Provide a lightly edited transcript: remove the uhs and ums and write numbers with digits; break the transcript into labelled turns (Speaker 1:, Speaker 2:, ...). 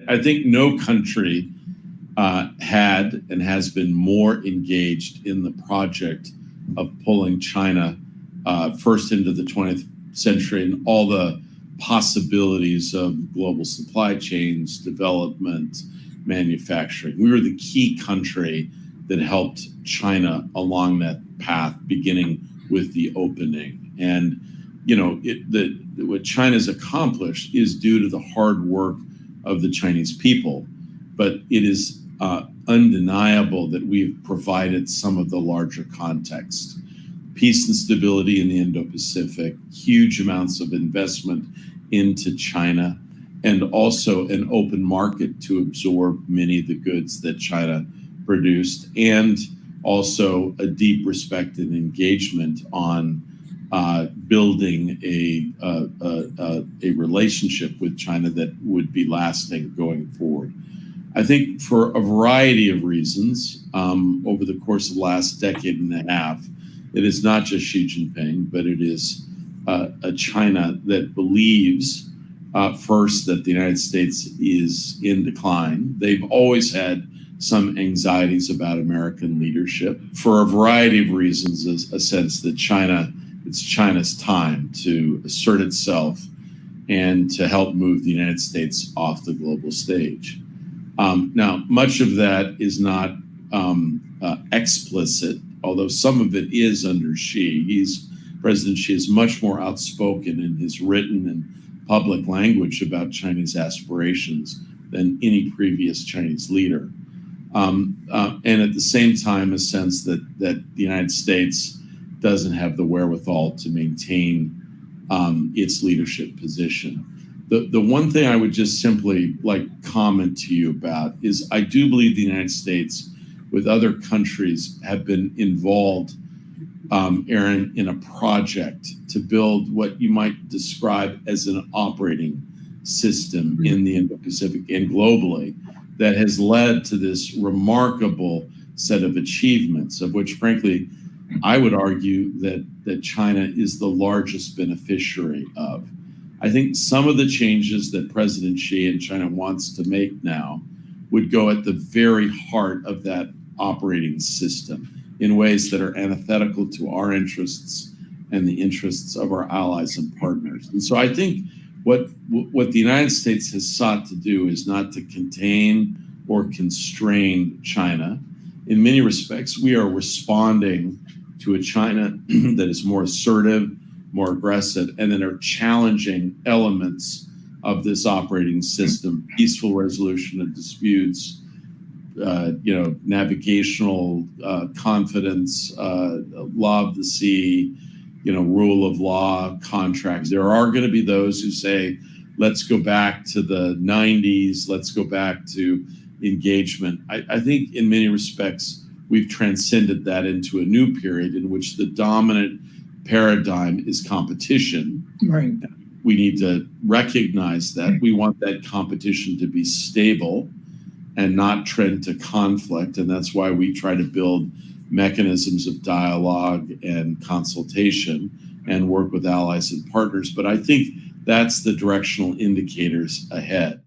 Speaker 1: I think no country had and has been more engaged in the project of pulling China first into the 20th century and all the possibilities of global supply chains, development, manufacturing. We were the key country that helped China along that path, beginning with the opening. And, you know, what China's accomplished is due to the hard work of the Chinese people, but it is undeniable that we've provided some of the larger context. Peace and stability in the Indo-Pacific, huge amounts of investment into China, and also an open market to absorb many of the goods that China produced, and also a deep respect and engagement on building a relationship with China that would be lasting going forward. I think for a variety of reasons, over the course of the last decade and a half, it is not just Xi Jinping, but it is a China that believes, first, that the United States is in decline. They've always had some anxieties about American leadership for a variety of reasons, a sense that it's China's time to assert itself and to help move the United States off the global stage. Now, much of that is not explicit, although some of it is under Xi. President Xi is much more outspoken in his written and public language about Chinese aspirations than any previous Chinese leader. And at the same time, a sense that the United States doesn't have the wherewithal to maintain its leadership position. The one thing I would just simply comment to you about is I do believe the United States with other countries have been involved, Aaron, in a project to build what you might describe as an operating system in the Indo-Pacific and globally that has led to this remarkable set of achievements, of which, frankly, I would argue that China is the largest beneficiary of. I think some of the changes that President Xi and China wants to make now would go at the very heart of that operating system in ways that are antithetical to our interests and the interests of our allies and partners. And so I think what the United States has sought to do is not to contain or constrain China. In many respects, we are responding to a China that is more assertive, more aggressive, and that are challenging elements of this operating system, peaceful resolution of disputes, navigational confidence, law of the sea, rule of law, contracts. There are going to be those who say, let's go back to the 90s, let's go back to engagement. I think in many respects, we've transcended that into a new period in which the dominant paradigm is competition.
Speaker 2: Right.
Speaker 1: We need to recognize that. We want that competition to be stable and not trend to conflict. And that's why we try to build mechanisms of dialogue and consultation and work with allies and partners. But I think that's the directional indicators ahead.